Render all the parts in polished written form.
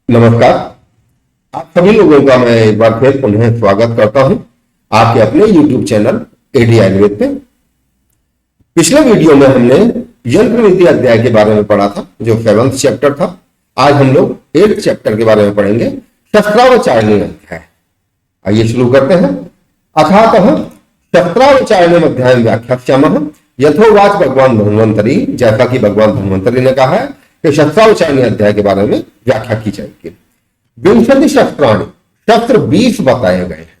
नमस्कार। आप सभी लोगों का मैं एक बार फिर पुनः स्वागत करता हूं आपके अपने YouTube चैनल एडी आयुर्वेद पे। पिछले वीडियो में हमने यंत्र नीति अध्याय के बारे में पढ़ा था, जो 7th चैप्टर था। आज हम लोग 8th चैप्टर के बारे में पढ़ेंगे, शस्त्रावचारणीय अध्याय। आइए शुरू करते हैं। अथातः शस्त्रावचारणीय अध्याय व्याख्यास्यामः यथोवाच भगवान धन्वंतरी, जैसा कि भगवान धन्वंतरी ने कहा है कि शस्त्रावचारणीय अध्याय के बारे में व्याख्या की जाएगी। विंशति शस्त्राणि, शस्त्र 20 बताए गए हैं।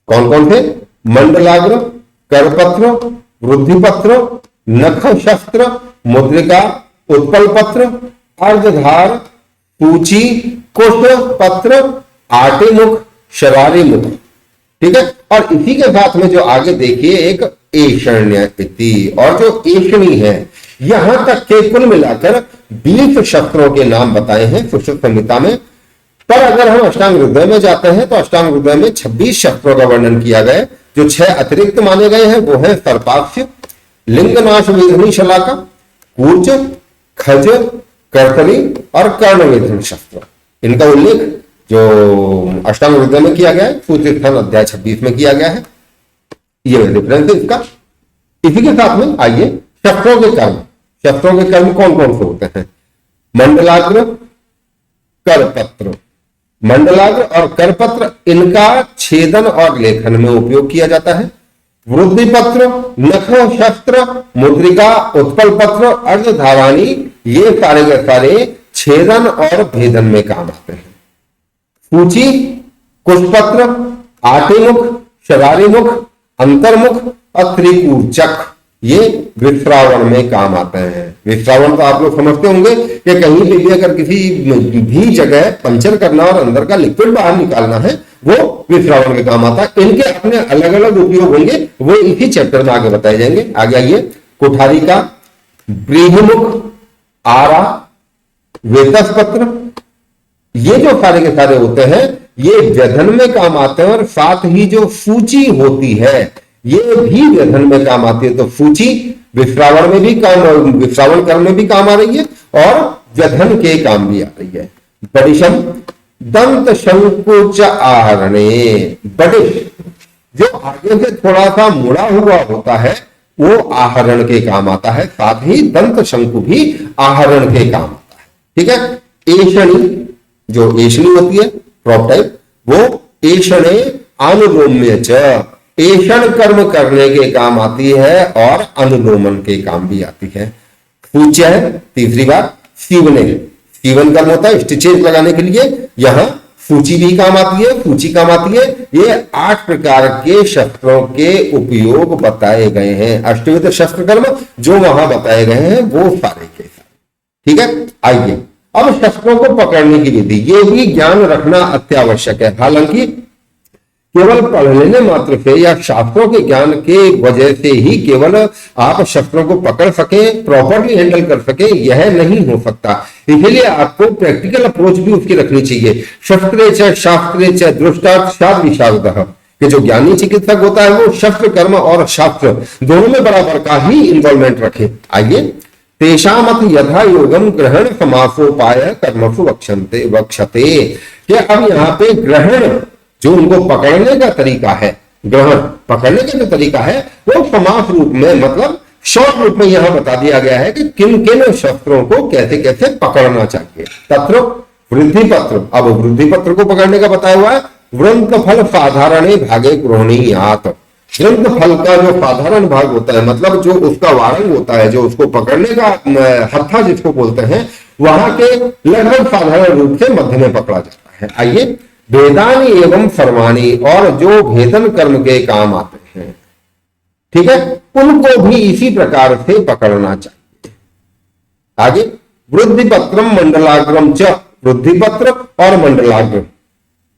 कौन कौन थे? मंडलाग्र, करपत्र, वृद्धिपत्र, नख शस्त्र, मुद्रिका, उत्पल पत्र, अर्धधार, सूची, कुश पत्र, आटिमुख, शरारी मुख। ठीक है। और इसी के साथ में जो आगे देखिए एक एषण्य इति, और जो एषणी है, यहां तक के कुल मिलाकर 20 शस्त्रों के नाम बताए हैं सुश्रुत संहिता में। पर अगर हम अष्टांग हृदय में जाते हैं तो अष्टांग हृदय में 26 शस्त्रों का वर्णन किया गया। जो 6 अतिरिक्त माने गए हैं वो है सर्पाक्ष, लिंगनाश वेधनी शलाका, कूर्च, खज, कर्तरी और कर्णवेधन शस्त्र। इनका उल्लेख जो अष्टांग हृदय में किया गया है, सूत्रस्थान अध्याय 26 में किया गया है। ये डिफरेंस है इसका। इसी के साथ में आइए शस्त्रों के कर्म। शस्त्रों के कर्म कौन कौन से होते हैं? मंडलाग्र, करपत्र। मंडलाग्र और करपत्र, इनका छेदन और लेखन में उपयोग किया जाता है। वृद्धिपत्र, नख शस्त्र, मुद्रिका, उत्पल पत्र, अर्धधाराणी, ये सारे के सारे छेदन और भेदन में काम आते हैं। सूची, कुशपत्र, आटिमुख, शरारीमुख, अंतर्मुख और त्रिकूर्चक, ये विश्रावण में काम आते हैं। विश्रावण तो आप लोग समझते होंगे कि कहीं पे भी अगर किसी भी जगह पंचर करना और अंदर का लिक्विड बाहर निकालना है, वो विश्रावण के काम आता है। इनके अपने अलग अलग उपयोग होंगे, वो इसी चैप्टर में आगे बताए जाएंगे। आगे आइए, कुठारी का, व्रीहिमुख, आरा, वेतस पत्र, ये जो सारे के सारे होते हैं ये व्यधन में काम आते हैं। और साथ ही जो सूची होती है ये भी व्यधन में काम आती है। तो सूची विश्रावण में भी काम, विश्रावण कर्म में भी काम आ रही है और व्यधन के काम भी आ रही है। बडिशम, दंत शंकुच आहरणे। बडिश जो आगे से थोड़ा सा मुड़ा हुआ होता है वो आहरण के काम आता है। साथ ही दंत शंकु भी आहरण के काम आता है। ठीक है। एषणी, जो एषणी होती है क्रॉप टाइप, वो एषणे अनुलोम्य च, एषण कर्म करने के काम आती है और अनुलोमन के काम भी आती है। सूच्य है तीसरी बार। सीवने, सीवन कर्म होता है स्टिचेस लगाने के लिए, यहां सूची भी काम आती है, सूची काम आती है। ये 8 प्रकार के शस्त्रों के उपयोग बताए गए हैं। अष्टविध शस्त्र कर्म जो वहां बताए गए हैं वो सारे के सारे। ठीक है। आइए अब शस्त्रों को पकड़ने की विधि, ये भी ज्ञान रखना अत्यावश्यक है। हालांकि केवल पढ़ लेने मात्र से या शास्त्रों के ज्ञान के वजह से ही केवल आप शस्त्रों को पकड़ सके, प्रॉपरली हैंडल कर सके, यह नहीं हो सकता। इसलिए आपको प्रैक्टिकल अप्रोच भी उसकी रखनी चाहिए। शस्त्रे च शास्त्रे च दृष्टात् शाद विशारदः, कि जो ज्ञानी चिकित्सक होता है वो शस्त्र कर्म और शास्त्र दोनों में बराबर का ही इन्वॉल्वमेंट रखे। आइए, तेषामत यथा योगम ग्रहण समासोपाय कर्मसु वक्षन्ते वक्षते। अब यहाँ पे ग्रहण जो उनको पकड़ने का तरीका है, ग्रहण पकड़ने का जो तरीका है वो समास रूप में, मतलब शॉर्ट रूप में यहां बता दिया गया है कि किन किन शस्त्रों को कैसे कैसे पकड़ना चाहिए। तत्र वृद्धिपत्र, अब वृद्धिपत्र को पकड़ने का बताया हुआ है। वृंत फल साधारण भागे गृहणीयात्, वृंत फल का जो साधारण भाग होता है, मतलब जो उसका वारंग होता है, जो उसको पकड़ने का हत्था जिसको बोलते हैं, वहां के लगभग साधारण रूप से मध्य में पकड़ा जाता है। आइए, वेदानी एवं सर्वाणी, और जो भेदन कर्म के काम आते हैं, ठीक है, उनको भी इसी प्रकार से पकड़ना चाहिए। आगे, वृद्धिपत्रम मंडलाग्रम च, वृद्धिपत्र और मंडलाग्र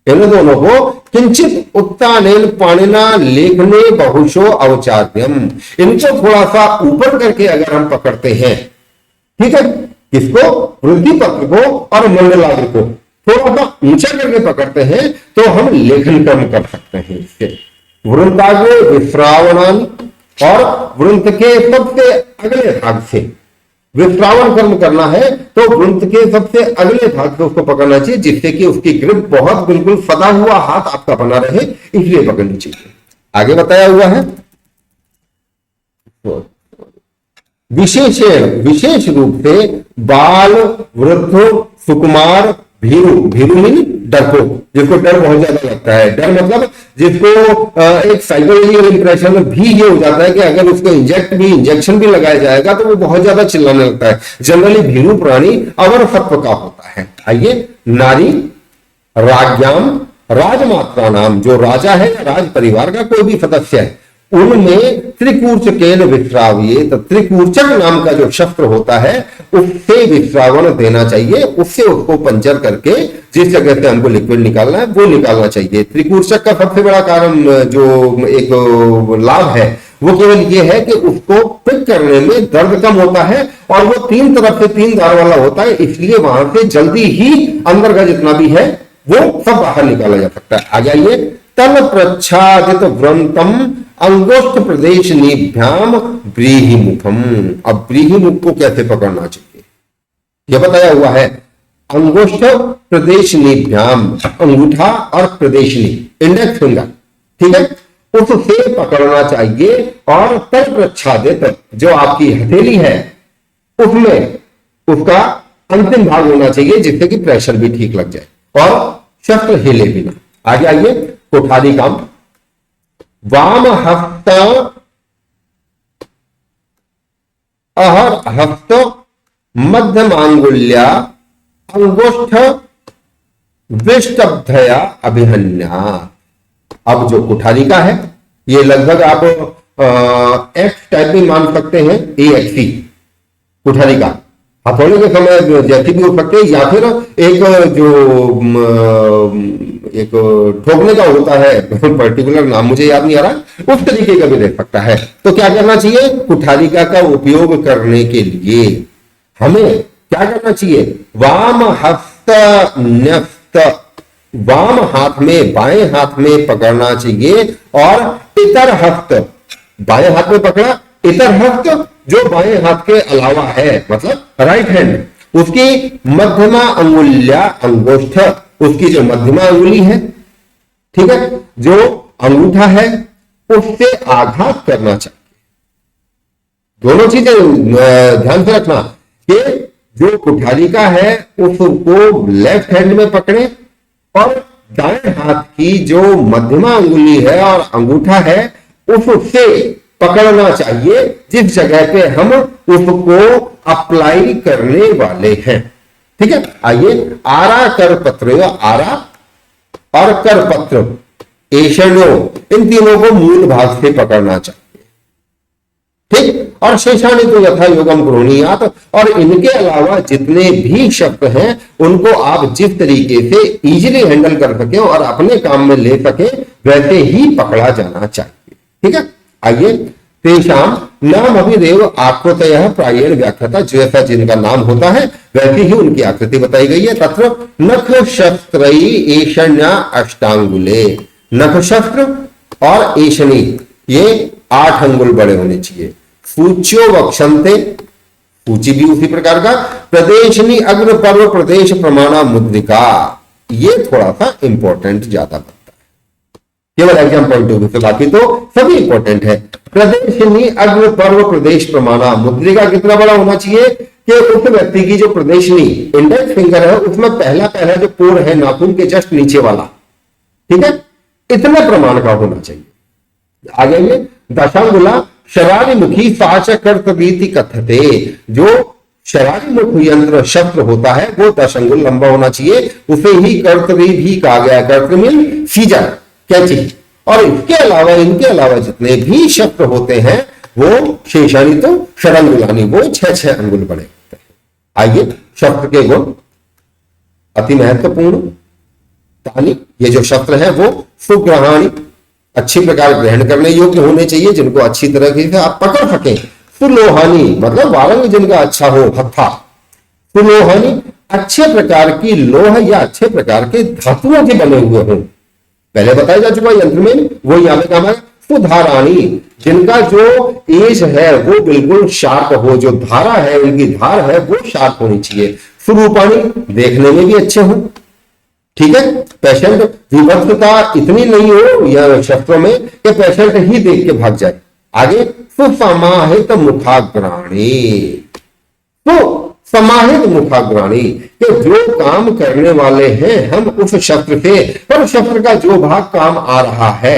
इन दोनों को किंचित उत्तानेन पाणिना लेखने बहुशो अवचार्यम, इनको थोड़ा सा ऊपर करके अगर हम पकड़ते हैं, ठीक है, किसको? वृद्धिपत्र को और मंडलाग्र को थोड़ा सा ऊंचा करके पकड़ते हैं तो हम लेखन कर्म कर सकते हैं इससे। वृंताग्रे विश्रावणानि, और वृंत के सबसे अगले भाग से विश्रावण कर्म करना है तो वृंत के सबसे अगले भाग से उसको पकड़ना चाहिए, जिससे कि उसकी ग्रिप बहुत बिल्कुल सदा हुआ हाथ आपका बना रहे, इसलिए पकड़नी चाहिए। आगे बताया हुआ है विशेषण, विशेष रूप से बाल, वृद्ध, सुकुमार, भीरू, भीरू मीन डरपोक, जिसको डर बहुत ज्यादा लगता है। डर मतलब जिसको एक साइकोलॉजिकल इंप्रेशन भी ये हो जाता है कि अगर उसको इंजेक्शन भी लगाया जाएगा तो वो बहुत ज्यादा चिल्लाने लगता है। जनरली भीरू प्राणी अवर सत्व का होता है। आइए, नारी, राज्ञाम, राजमात्रा नाम, जो राजा है या राज परिवार का कोई भी सदस्य है, उनमें त्रिकूर्चकेन विश्राव्ये, तो त्रिकूर्चक नाम का जो शस्त्र होता है उससे विश्रावण देना चाहिए, उससे उसको पंचर करके जिस जगह से हमको लिक्विड निकालना है वो निकालना चाहिए। त्रिकूर्चक का सबसे बड़ा कारण जो एक लाभ है वो केवल ये है कि उसको पिक करने में दर्द कम होता है और वो तीन तरफ से तीन धार वाला होता है, इसलिए वहां से जल्दी ही अंदर का जितना भी है वो सब बाहर निकाला जा सकता है। आ जाइए, तल प्रच्छादित व्रंतम अंगुष्ठ प्रदेश निभ्याम व्रीहिमुखम। अब व्रीहिमुख को कैसे पकड़ना चाहिए यह बताया हुआ है। अंगुष्ठ प्रदेश निभ्याम, अंगूठा और प्रदेशनी, इंडेक्स फिंगर, ठीक है, उससे पकड़ना चाहिए और तल प्रच्छादित जो आपकी हथेली है उसमें उसका अंतिम भाग होना चाहिए, जिससे कि प्रेशर भी ठीक लग जाए और शस्त्र हिले भी ना। आगे आइए, कोठारी काम। वाम हस्त अहर हस्त मध्यमांगुल्या अंगुष्ठ विष्टब्धया अभिहन्या। अब जो कुठारी का है ये लगभग आप एक्स टाइप भी मान सकते हैं, AXE कुठारी का हथौड़े के समय जैसी भी हो सकते हैं, या फिर एक जो एक ठोकने का होता है, पर्टिकुलर नाम मुझे याद नहीं आ रहा, उस तरीके का भी रह सकता है। तो क्या करना चाहिए, कुठारिका का उपयोग करने के लिए हमें क्या करना चाहिए, वाम हस्त न्यस्त, वाम हाथ में, बाएं हाथ में पकड़ना चाहिए और इतर हस्त, बाएं हाथ में पकड़ा, इतर हस्त जो बाएं हाथ के अलावा है, मतलब राइट हैंड, उसकी मध्यमा अंगुल्या अंगुष्ठ, उसकी जो मध्यमा अंगुली है, ठीक है, जो अंगूठा है, उससे आघात करना चाहिए। दोनों चीजें ध्यान से रखना कि जो कुठारिका है उसको लेफ्ट हैंड में पकड़े और दाएं हाथ की जो मध्यमा अंगुली है और अंगूठा है उससे पकड़ना चाहिए जिस जगह पे हम उसको अप्लाई करने वाले हैं। ठीक है, आइए, आरा कर पत्र, आरा और कर पत्र, एषणो, इन तीनों को मूल भाग से पकड़ना चाहिए। ठीक, और शेषाणी तो यथा योगम गृहणीयात, और इनके अलावा जितने भी शब्द हैं उनको आप जिस तरीके से इजीली हैंडल कर सके और अपने काम में ले सके वैसे ही पकड़ा जाना चाहिए। ठीक है, आइए, तेषाम नाम अभिदेव आकृतयः प्रायेण व्याख्याता, जैसा जिनका नाम होता है वैसे ही उनकी आकृति बताई गई है। तत्र नख शस्त्रई एषण्या अष्टांगुले, नख शस्त्र और एषणी ये 8 अंगुल बड़े होने चाहिए। सूच्यो वक्षन्ते, सूची भी उसी प्रकार का, प्रदेशनी अग्र पर्व प्रदेश प्रमाणा मुद्रिका, ये थोड़ा सा इंपॉर्टेंट ज्यादा बनता है, केवल एग्जाम पॉइंट ऑफ व्यू से, बाकी तो सभी इंपॉर्टेंट है। प्रदेशनी अग्र पर्व प्रदेश प्रमाणा मुद्रिका कितना बड़ा होना चाहिए कि उस व्यक्ति की जो प्रदेशनी इंडेक्स फिंगर है उसमें पहला पहला जो पोर है नाखून के जस्ट नीचे वाला, ठीक है, इतने प्रमाण का होना चाहिए। आगे ये दशांगुला शरारी मुखी साच कर्तवीति कथते, जो शरारी मुख यंत्र शस्त्र होता है वो 10 अंगुल लंबा होना चाहिए, उसे ही कर्तवी भी कहा गया। कर्तवी मीन सीजर, कैंची, और इसके अलावा इनके अलावा जितने भी शस्त्र होते हैं वो शेषानी तो षडंगुलानी, वो 6 अंगुल बड़े होते हैं। आइए, शस्त्र के गुण अति महत्वपूर्ण, तानी, ये जो शस्त्र है वो सुग्रहाणी, अच्छी प्रकार ग्रहण करने योग्य होने चाहिए, जिनको अच्छी तरह से आप पकड़ सकें। सुलोहानी मतलब वारंग जिनका अच्छा हो, हत्था। सुलोहानी अच्छे प्रकार की लोह या अच्छे प्रकार के धातुओं के बने हुए हों, पहले बताया जा चुका यंत्र में, वो यहां पे काम है। सुधाराणी, जिनका जो एज है वो बिल्कुल शार्प हो, जो धारा है उनकी धार है वो शार्प होनी चाहिए। स्वरूपाणी, देखने में भी अच्छे हो, ठीक है। पेशेंट विभत्सता इतनी नहीं हो या शस्त्रों में कि पेशेंट ही देख के भाग जाए। आगे सुसमाहित मुखाग्राणी, तो समाहित मुखाग्राणी कि जो काम करने वाले हैं हम उस शस्त्र से, पर शस्त्र का जो भाग काम आ रहा है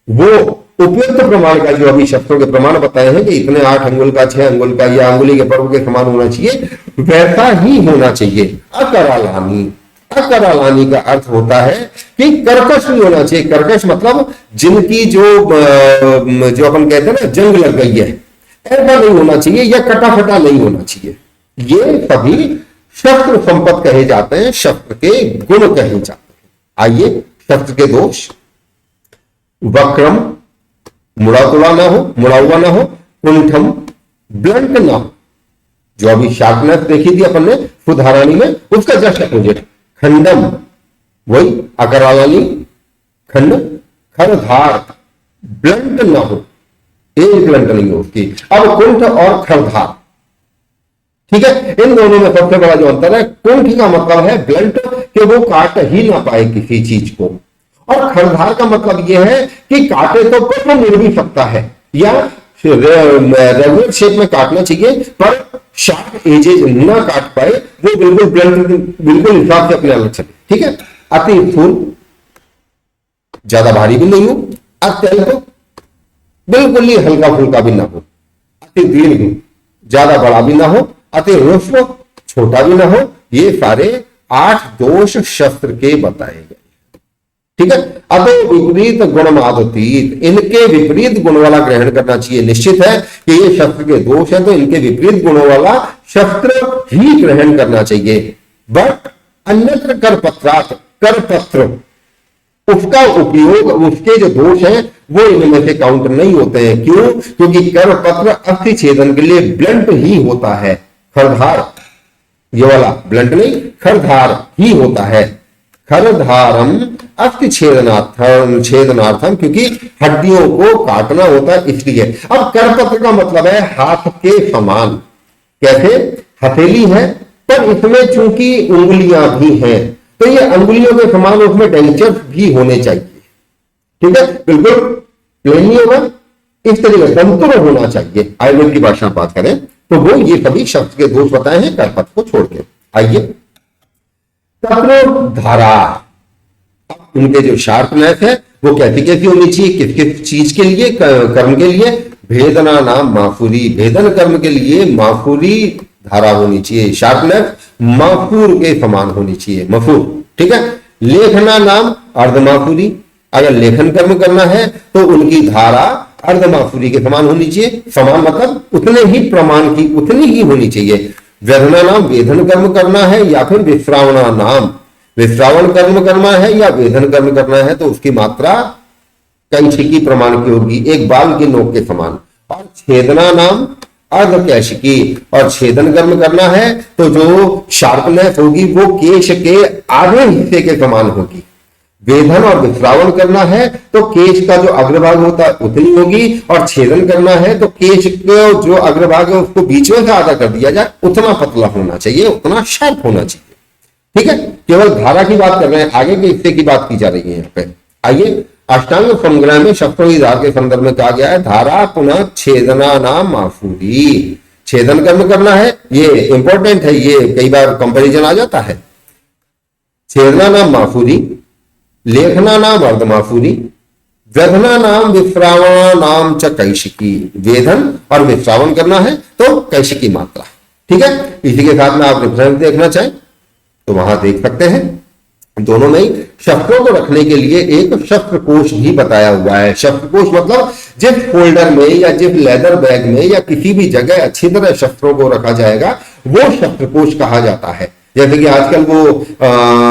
वो उपयुक्त प्रमाण का, जो अभी शस्त्रों के प्रमाण बताए हैं कि इतने 8 अंगुल का, 6 अंगुल का या अंगुली के पर्व के समान होना चाहिए, वैसा ही होना चाहिए। अकरालानी, अकरालानी का अर्थ होता है कि कर्कश नहीं होना चाहिए। कर्कश मतलब जिनकी जो अपन कहते हैं ना जंग लग गई है, ऐसा नहीं होना चाहिए, या कटा फटा नहीं होना चाहिए। ये सभी शस्त्र संपत्त कहे जाते हैं, शस्त्र के गुण कहे जाते हैं। आइए शस्त्र के दोष, वक्रम, मुड़ा तुड़ा ना हो, मुड़ा हुआ ना हो, कुंठम, ब्लंट ना हो, जो अभी शार्पनेस देखी थी अपन ने सुधारानी में, उसका जस्ट अपोजिट खंडम, वही अकरालानी, खंड, खरधार, ब्लंट ना हो, एक ब्लंट नहीं हो उसकी। अब कुंठ और खरधार, ठीक है, इन दोनों में सबसे बड़ा जो अंतर है, कुंठ का मतलब है ब्लंट कि वो काट ही ना पाए किसी चीज को, और खरधार का मतलब यह है कि काटे तो पशु मिल भी सकता है, या रेगुलर शेप में काटना चाहिए पर शार्प एजेज ना काट पाए, वो बिल्कुल ब्लंट, बिल्कुल हिसाब से अपने अलग चले, ठीक है। अति स्थूल, ज्यादा भारी भी नहीं हो, अत्यल्प, बिल्कुल ही हल्का फुल्का भी ना हो, अति दीर्घ, ज्यादा बड़ा भी ना हो, अति ह्रस्व, छोटा भी ना हो। ये सारे 8 दोष शस्त्र के बताए गए, ठीक है। अतो विपरीत गुणमादतीत, इनके विपरीत गुण वाला ग्रहण करना चाहिए। निश्चित है कि ये शस्त्र के दोष है तो इनके विपरीत गुणों वाला शस्त्र ही ग्रहण करना चाहिए। बट अन्यत्र करपत्रात, करपत्र उसका उपयोग, उसके जो दोष हैं वो इनमें से काउंट नहीं होते हैं। क्यों? क्योंकि करपत्र अस्थि छेदन के लिए ब्लंट ही होता है। खरधार, ये वाला ब्लंट नहीं, खरधार ही होता है। खरधारम अस्थि छेदनार्थम, छेदनार्थम, क्योंकि हड्डियों को काटना होता है इसलिए। अब करपत्र का मतलब है हाथ के समान, कैसे? हथेली है पर इसमें चूंकि उंगलियां भी हैं तो ये अंगुलियों के समान उसमें डेंचर भी होने चाहिए, ठीक है। बिल्कुल प्लेन नहीं होगा, इस तरीके से दंतुर होना चाहिए। आयुर्वेद की भाषा में बात करें तो वो ये सभी शब्द के दोष बताए हैं करपत्र को छोड़ के। आइए तत्र धारा, उनके जो शार्पनेस है वो कैसी कैसी होनी चाहिए, किस किस चीज के लिए, कर्म के लिए। भेदना नाम माफूरी, भेदन कर्म के लिए माफूरी धारा होनी चाहिए, शार्पनेस माफूर के समान होनी चाहिए, मफूर, ठीक है। लेखना नाम अर्धमाफूरी, अगर लेखन कर्म करना है तो उनकी धारा अर्धमाफूरी के समान होनी चाहिए। समान मतलब उतने ही प्रमाण की, उतनी ही होनी चाहिए। वेदना नाम वेदन कर्म करना है या फिर विश्रावणा नाम विश्रावण कर्म करना है या वेदन कर्म करना है तो उसकी मात्रा कैशिकी प्रमाण की होगी, एक बाल की नोक के समान। और छेदना नाम अर्ध कैशिकी, और छेदन कर्म करना है तो जो शार्पनेस होगी वो केश के आधे हिस्से के समान होगी। वेधन और विश्रावण करना है तो केश का जो अग्रभाग होता है उतनी होगी, और छेदन करना है तो केश का जो अग्रभाग है उसको बीच में से आधा कर दिया जाए, उतना पतला होना चाहिए, उतना शार्प होना चाहिए, ठीक है। केवल धारा की बात कर रहे हैं, आगे के हिस्से की बात की जा रही है यहाँ पे। आइए अष्टांग संग्रह में शस्त्रों की धार के संदर्भ में कहा गया है धारा पुनः छेदना नाम माफूरी, छेदन कर्म करना है, ये इंपॉर्टेंट है, ये कई बार कंपैरिजन आ जाता है। छेदना नाम माफूरी, लेखना नाम अर्धमाफूरी, वेधना नाम विश्रावण नाम च कैशिकी, वेधन और विश्रावण करना है तो कैशिकी मात्रा, ठीक है। इसी के साथ में आप रेफरेंस देखना चाहें तो वहां देख सकते हैं। दोनों में ही शस्त्रों को रखने के लिए एक शस्त्र कोश भी बताया हुआ है। शस्त्र कोश मतलब जिस फोल्डर में या जिस लेदर बैग में या किसी भी जगह अच्छी तरह शस्त्रों को रखा जाएगा वो शस्त्र कोश कहा जाता है। जैसे कि आजकल वो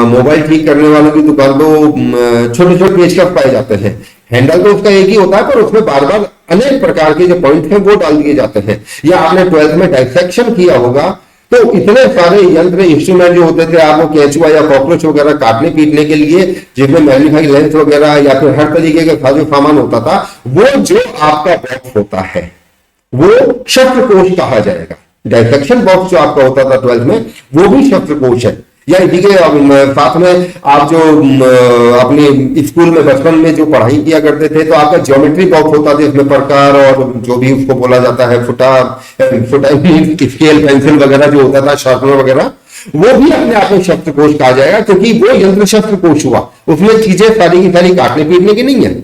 मोबाइल ठीक करने वालों की दुकान पे छोटे छोटे पेचकस पाए जाते हैं, हैंडल तो उसका एक ही होता है पर उसमें बार बार अनेक प्रकार के जो पॉइंट हैं वो डाल दिए जाते हैं। या आपने 12th में डाइसेक्शन किया होगा तो इतने सारे यंत्र इंस्ट्रूमेंट जो होते थे आपको केंचुआ या कॉकरोच वगैरह काटने पीटने के लिए, जिसमें मैग्नीफाइंग लेंस वगैरह या फिर हर तरीके का साजो सामान होता था, वो जो आपका बॉक्स होता है वो शस्त्रकोश कहा जाएगा। डायसेक्शन बॉक्स जो आपका होता था 12th में, वो भी शस्त्रकोश है। या ठीक है, साथ में आप जो अपने स्कूल में बचपन में जो पढ़ाई किया करते थे, तो आपका ज्योमेट्री बॉक्स होता था, इसमें प्रकार और जो भी उसको बोला जाता है फुटा स्केल पेंसिल वगैरह जो होता था, शार्पनर वगैरह, वो भी अपने आप में शस्त्रकोश कहा जाएगा, क्योंकि वो यंत्र शस्त्रकोश हुआ। उसमें चीजें सारी की सारी काटने पीटने की नहीं है,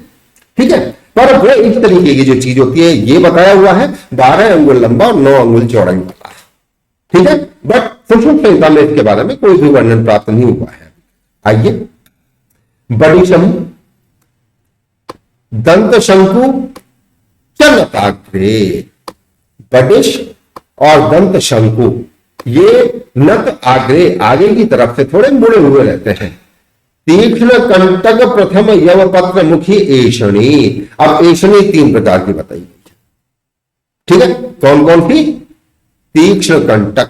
ठीक है, पर वो इस तरीके की जो चीज होती है, ये बताया हुआ है 12 अंगुल लंबा और 9 अंगुल चौड़ाई वाला, ठीक है। बट सुश्रुत संहिता में इसके बारे में कोई भी वर्णन प्राप्त नहीं हुआ है। आइए, बडिशम दंत शंकु चलताग्रे। बडिश और दंत शंकु ये नत आग्रे, आगे की तरफ से थोड़े मुड़े हुए रहते हैं। तीक्ष्ण कंटक प्रथम यवपत्र मुखी ऐषणी। अब ऐषणी 3 प्रकार की बताई गई है, ठीक है। कौन कौन सी? तीक्ष्ण कंटक,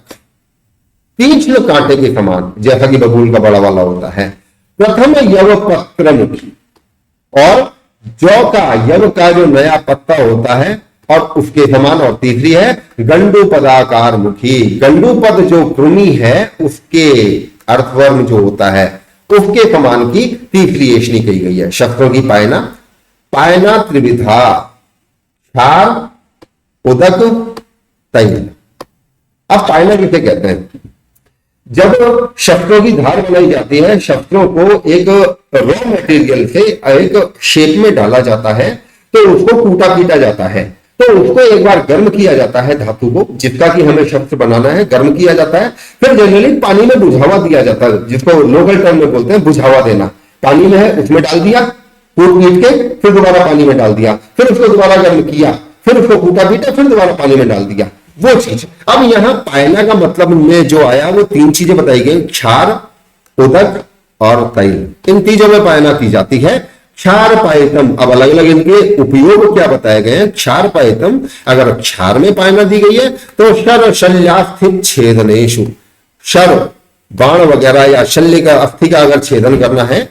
तीक्ष्ण कांटे के समान, जैसा कि बबूल का बड़ा वाला होता है। प्रथम यवपत्र मुखी, और जौ का, यव का जो नया पत्ता होता है और उसके समान। और तीसरी है गंडूपदाकार मुखी। गंडूपद जो कृमि है उसके अर्थवर्म जो होता है उसके समान की तीसरी ऐषणी कही गई है। शस्त्रों की पायना, पायना त्रिविधा, क्षार, उदक, तैल। अब पायना किसे कहते हैं? जब शस्त्रों की धार बनाई जाती है, शस्त्रों को एक रॉ मटेरियल से एक शेप में डाला जाता है, तो उसको कूटा पीटा जाता है, तो उसको एक बार गर्म किया जाता है, धातु को जिसका कि हमें शस्त्र बनाना है, गर्म किया जाता है। फिर जनरली पानी में बुझावा दिया जाता है, जिसको लोकल टर्म में बोलते हैं बुझावा देना। पानी में है, उसमें डाल दिया, कूट पीट के फिर दोबारा पानी में डाल दिया, फिर उसको दोबारा गर्म किया, फिर उसको कूटा पीटा, फिर दोबारा पानी में डाल दिया, वो चीज। अब यहां पायना का मतलब में जो आया वो 3 चीजें बताई गई, क्षार, उदक और तैल। इन तीनों में पायना की जाती है। क्षार पायतम, अब अलग अलग इनके उपयोग क्या बताए गए हैं। क्षार पायतम, अगर क्षार में पायना दी गई है तो शर शल्यास्थित छेदनेशु, शर बाण वगैरह या शल्य का, अस्थि का अगर छेदन करना है,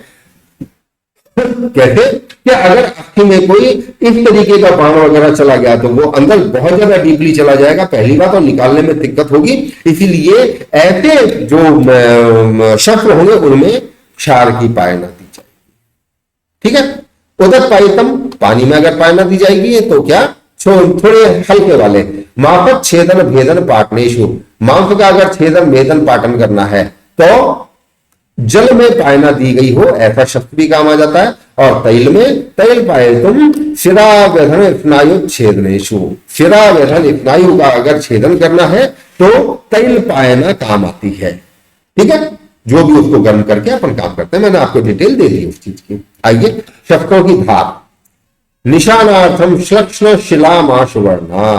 कैसे कि अगर अस्थि में कोई इस तरीके का बाण वगैरह चला गया तो वो अंदर बहुत ज्यादा डीपली चला जाएगा, पहली बात, और निकालने में दिक्कत होगी। इसीलिए ऐसे जो शस्त्र होंगे उनमें क्षार की पायना दी जाएगी, ठीक है। उदक पायतम, पानी में अगर पायना दी जाएगी तो क्या, थोड़े हल्के वाले। मापक छेदन भेदन पाटनेशु, मांस का अगर छेदन भेदन पाटन करना है तो जल में पायना दी गई हो ऐसा शस्त्र भी काम आ जाता है। और तैल में, तैल पायतम शिरा व्यधन स्नायु छेदनेशु, शिरा व्यधन स्नायु का अगर छेदन करना है तो तैल पायना काम आती है, ठीक है। जो भी उसको गर्म करके अपन काम करते हैं, मैंने आपको डिटेल दे दी उस चीज की। आइए, शस्त्रों की धार। निशानार्थम श्लक्ष्ण शिला माशुवर्णा।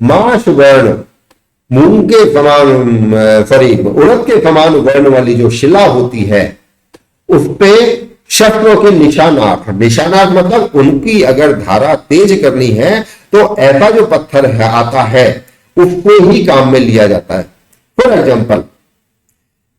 माशुवर्ण, मूंग के समान, सॉरी उड़द के समान वर्ण वाली जो शिला होती है उस पे शस्त्रों के निशानार्थ। निशानार्थ मतलब उनकी अगर धारा तेज करनी है तो ऐसा जो पत्थर है आता है उसको ही काम में लिया जाता है। फॉर एग्जाम्पल,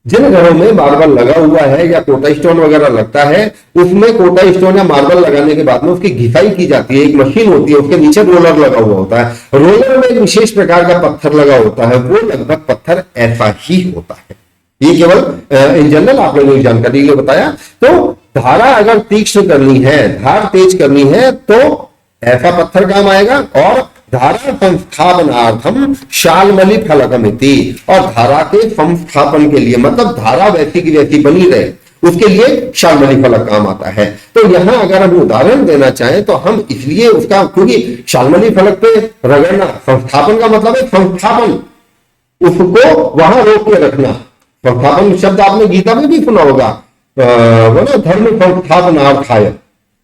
जिन घरों में मार्बल लगा हुआ है या कोटा स्टोन वगैरह लगता है, उसमें कोटा स्टोन या मार्बल लगाने के बाद में उसकी घिसाई की जाती है। एक मशीन होती है, उसके नीचे रोलर लगा हुआ होता है। रोलर में एक विशेष प्रकार का पत्थर लगा होता है, वो लगभग पत्थर ऐसा ही होता है। ये केवल इन जनरल आप लोगों की जानकारी के लिए बताया। तो धारा अगर तीक्ष्ण करनी है, धार तेज करनी है, तो ऐसा पत्थर काम आएगा। और धारा संस्थापनार्थम शालमली फलकमिति, और धारा के संस्थापन के लिए, मतलब धारा वैसी की वैसी बनी रहे, उसके लिए शालमली फलक काम आता है। तो यहां अगर हम उदाहरण देना चाहें तो हम इसलिए उसका, क्योंकि शालमली फलक पे रगड़ना, संस्थापन का मतलब है संस्थापन, उसको वहां रोक के रखना। संस्थापन शब्द आपने गीता में भी सुना होगा, बोलो धर्म संस्थापनार्थाय,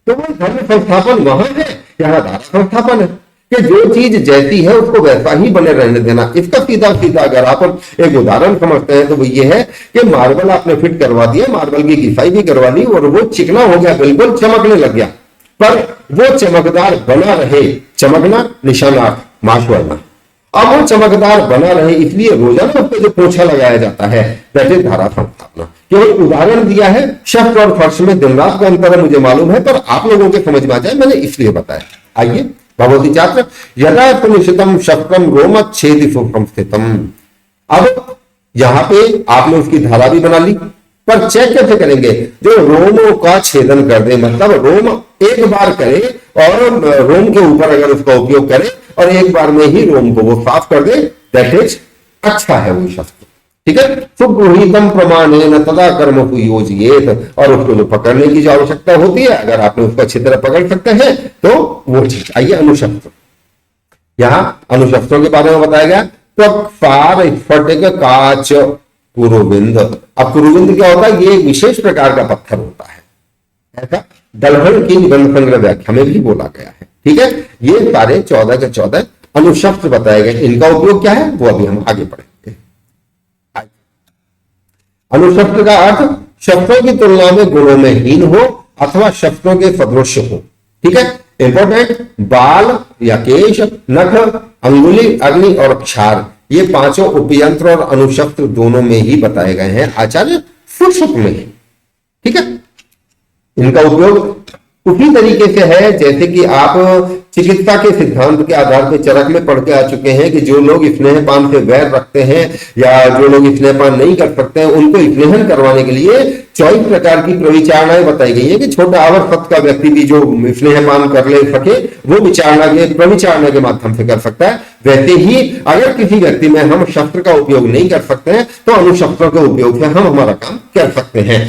तो वो धर्म संस्थापन वहां है, यहाँ धारा संस्थापन है कि जो चीज जैसी है उसको वैसा ही बने रहने देना। इसका सीधा सीधा अगर आप एक उदाहरण समझते हैं तो वो ये है कि मार्बल आपने फिट करवा दिया, मार्बल की घिसाई भी करवा दी और वो चिकना हो गया, बिल्कुल चमकने लग गया, पर वो चमकदार बना रहे, चमकना निशानार्थ माशुवर्णा। अब वो चमकदार बना रहे इसलिए रोजाना उस पर जो पोछा लगाया जाता है, दैट इज धारा संस्थापना। केवल उदाहरण दिया है, शफ्ट और फर्श में दिन रात का अंतर है मुझे मालूम है, पर आप लोगों के समझ में आ जाए मैंने इसलिए बताया। आइए भगवती छात्र, यदा निशितम शफ्टम रोम छेद स्थितम। अब यहां पे आपने उसकी धारा भी बना ली, पर चेक कैसे करेंगे? जो रोमों का छेदन कर दे, मतलब रोम एक बार करे और रोम के ऊपर अगर उसका उपयोग करे और एक बार में ही रोम को वो साफ कर दे, दैट इज अच्छा है वो शस्त्र। ठीक है, सुगृहीतम प्रमाणेन तदा कर्म योजिएत, और उसको जो पकड़ने की जो आवश्यकता होती है, अगर आपने उसका अच्छी तरह पकड़ सकते हैं तो वो चीज। आइए अनुशस्त्र, यहां अनुशस्त्रों के बारे में बताया गया। तो फार स्फटिक काच कुरुविंद। अब कुरुविंद क्या होता है? ये एक विशेष प्रकार का पत्थर होता है, ऐसा दलहन की निबंध संग्रह व्याख्या में भी बोला गया है। ठीक है, ये सारे 14 के 14 अनुशस्त्र बताए गए। इनका उपयोग क्या है वो अभी हम आगे पढ़ेंगे। अनुशस्त्र का अर्थ शस्त्रों की तुलना में गुणों में हीन हो अथवा शस्त्रों के सदृश हो। ठीक है, इंपॉर्टेंट, बाल या केश, नख, अंगुली, अग्नि और क्षार, ये पांचों उपयंत्र और अनुशस्त्र दोनों में ही बताए गए हैं आचार्य सुश्रुत में ही। ठीक है, इनका उपयोग उसी तरीके से है जैसे कि आप चिकित्सा के सिद्धांत के आधार पर चरक में पढ़ के आ चुके हैं कि जो लोग स्नेहपान से वैर रखते हैं या जो लोग स्नेहपान नहीं कर सकते हैं, उनको स्नेहन करवाने के लिए 24 प्रकार की प्रविचारणाएं बताई गई है कि छोटा आवर्त का व्यक्ति भी जो स्नेहपान कर ले सके वो प्रविचारणा के माध्यम से कर सकता है। वैसे ही अगर किसी व्यक्ति में हम शस्त्र का उपयोग नहीं कर सकते हैं तो अनुशस्त्रों के उपयोग से हम हमारा काम कर सकते हैं,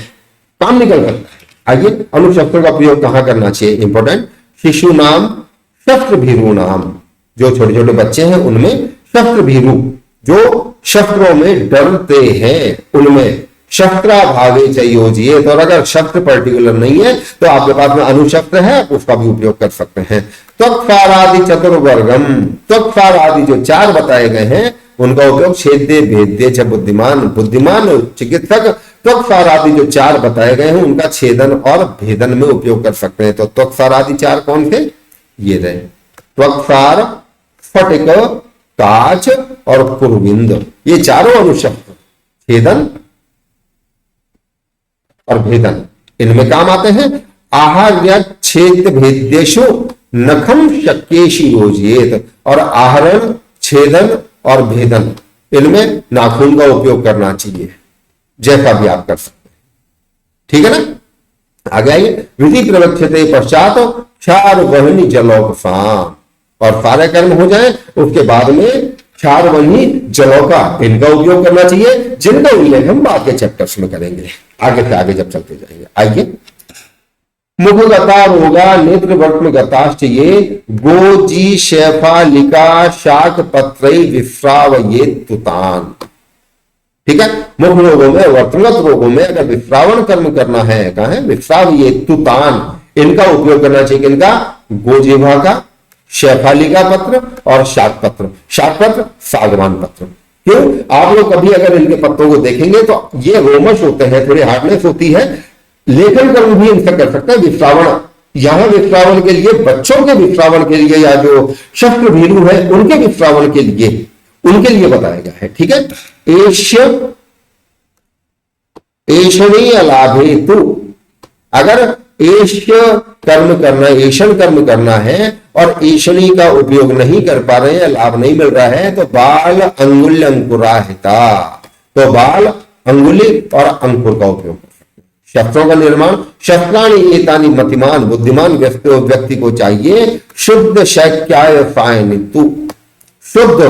काम निकल सकता है। आइए, अनुशस्त्रों का प्रयोग कहां करना चाहिए? इंपॉर्टेंट, शिशु नाम शस्त्र भीरु नाम, जो छोटे छोटे बच्चे हैं उनमें शस्त्र भीरु, जो शस्त्रों में डरते हैं उनमें शस्त्रा भावे चाहिए। तो अगर शस्त्र पर्टिकुलर नहीं है तो आपके पास में अनुशस्त्र है, आप उसका भी उपयोग कर सकते हैं। त्वक्सार आदि चतुर्वर्गम, त्वक्सार आदि जो 4 बताए गए हैं उनका उपयोग छेद्य भेद्य च बुद्धिमान चिकित्सक त्वक्सार आदि जो 4 बताए गए हैं उनका छेदन और भेदन में उपयोग कर सकते हैं। तो त्वक्सार आदि 4 कौन थे? ये रहे, त्वक्सार, स्फटिक, काच और कुरुविंद, ये चारों अनुशस्त्र छेदन और भेदन इनमें काम आते हैं। आहार्य छेद भेद्येषु नखम शक्येषु योजिएत, और आहरण, छेदन और भेदन इनमें नाखून का उपयोग करना चाहिए, जैसा भी आप कर सकते हैं। ठीक है ना, आगे आइए। विधि प्रवक्षते पश्चात क्षार वहनी जलौकसाम, और सारे कर्म हो जाए उसके बाद में क्षार वहनी जलौका इनका उपयोग करना चाहिए, जिनका उल्लेख हम बाद के चैप्टर्स में करेंगे आगे से आगे जब चलते जाएंगे। आइए, मुखगता रोगा नेत्र वर्त्म गताश्च ये गोजी शैफालिका शाक पत्र विश्रावये तुतान। ठीक है, मुख रोगों में, वर्तगत रोगों में अगर विश्रावण कर्म करना है, कहा है विश्रावये तुतान, इनका उपयोग करना चाहिए। इनका गोजिह्वा का, शैफालिका पत्र और शाक पत्र। शाक पत्र सागवान पत्र। क्यों? आप लोग कभी अगर इनके पत्तों को देखेंगे तो ये रोमश होते हैं, थोड़ी हार्डनेस होती है, लेखन कर्म भी इनसे कर सकते हैं। विश्रावण, यहां विश्रावण के लिए, बच्चों के विश्रावण के लिए या जो शस्त्र भीरु है उनके विश्रावण के लिए, उनके लिए बताया गया है। ठीक है, ऐषणीय लाभे तु, अगर ऐश कर्म करना, ऐषण कर्म करना है और ऐषणी का उपयोग नहीं कर पा रहे हैं, लाभ नहीं मिल रहा है, तो बाल अंगुल्य अंकुराहिता, तो बाल, अंगुली और अंकुर का उपयोग कर सकते हैं। शस्त्रों का निर्माण, शस्त्राणि एतानि मतिमान, बुद्धिमान व्यक्ति को चाहिए शुद्ध शैक्याय फायनितु, शुद्ध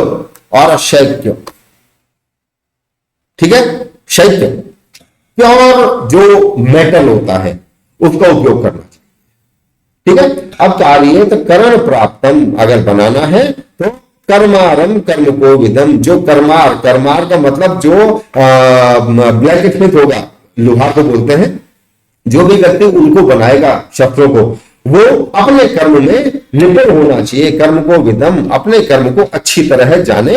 और शैक्य। ठीक है, शैक्य प्योर जो मेटल होता है उसका उपयोग करना चाहिए। ठीक है, अब कार्य तो करण प्राप्तम, अगर बनाना है तो कर्मारम कर्म को विदम, जो कर्मार, कर्मार का मतलब जो ब्लैक स्मिथ होगा, लोहा को बोलते हैं, जो भी व्यक्ति उनको बनाएगा शस्त्रों को, वो अपने कर्म में निपुण होना चाहिए। कर्म को विदम, अपने कर्म को अच्छी तरह जाने,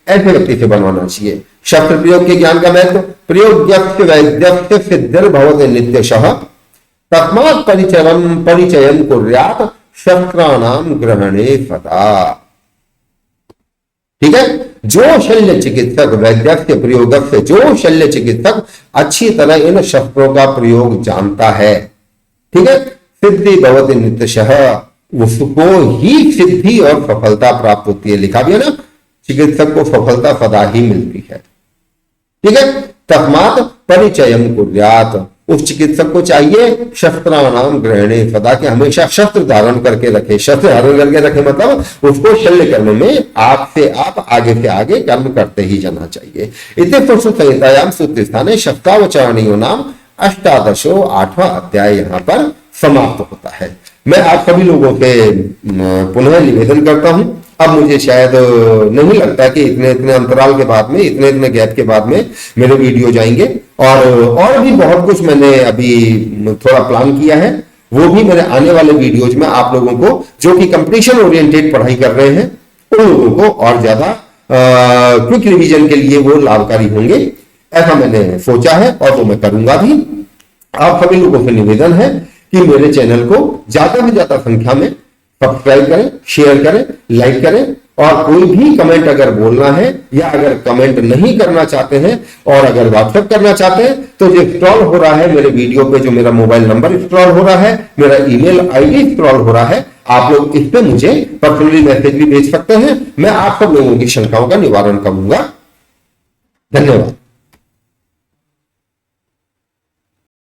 ऐसे व्यक्ति से बनवाना चाहिए। शस्त्र प्रयोग के ज्ञान का महत्व, प्रयोग वैद्य सिद्धिर्भवते नित्यशः तस्मात् परिचयम कुर्यात् शस्त्राणाम ग्रहणे सदा। ठीक है। जो शल्य चिकित्सक वैद्यस्य प्रयोगस्य, जो शल्य चिकित्सक अच्छी तरह इन शस्त्रों का प्रयोग जानता है, ठीक है, सिद्धि भवति नित्यशः, उसको ही सिद्धि और सफलता प्राप्त होती है। लिखा भी है ना, चिकित्सक को सफलता सदा ही मिलती है। ठीक है, तस्मात् परिचयम कुर्यात्, उस चिकित्सक को चाहिए शस्त्राणाम ग्रहणे सदा, के हमेशा शस्त्र धारण करके रखे। शस्त्र धारण करके रखे मतलब उसको शल्य कर्म में आपसे आप आगे से आगे कर्म करते ही जाना चाहिए। इति पुरुष संहितायाम सूत्र स्थाने शस्त्रावचरणीयो नाम अष्टादशो 8वां अध्याय यहाँ पर समाप्त होता है। मैं आप सभी लोगों से पुनः निवेदन करता हूं, अब मुझे शायद नहीं लगता कि इतने अंतराल के बाद में, इतने गैप के बाद में मेरे वीडियो जाएंगे। और भी बहुत कुछ मैंने अभी थोड़ा प्लान किया है, वो भी मेरे आने वाले वीडियोज में आप लोगों को, जो कि कंपटीशन ओरिएंटेड पढ़ाई कर रहे हैं, उन लोगों को और ज्यादा क्विक रिवीजन के लिए वो लाभकारी होंगे, ऐसा मैंने सोचा है और वो मैं करूंगा भी। आप सभी लोगों से निवेदन है कि मेरे चैनल को ज्यादा से ज्यादा संख्या में सब्सक्राइब करें, शेयर करें, लाइक करें, और कोई भी कमेंट अगर बोलना है या अगर कमेंट नहीं करना चाहते हैं और अगर व्हाट्सएप करना चाहते हैं तो जो स्क्रॉल हो रहा है मेरे वीडियो पे, जो मेरा मोबाइल नंबर स्क्रॉल हो रहा है, मेरा ईमेल आईडी स्क्रॉल हो रहा है, आप लोग इस पे मुझे पर्सनली मैसेज भी भेज सकते हैं। मैं आप सब लोगों की शंकाओं का निवारण करूंगा।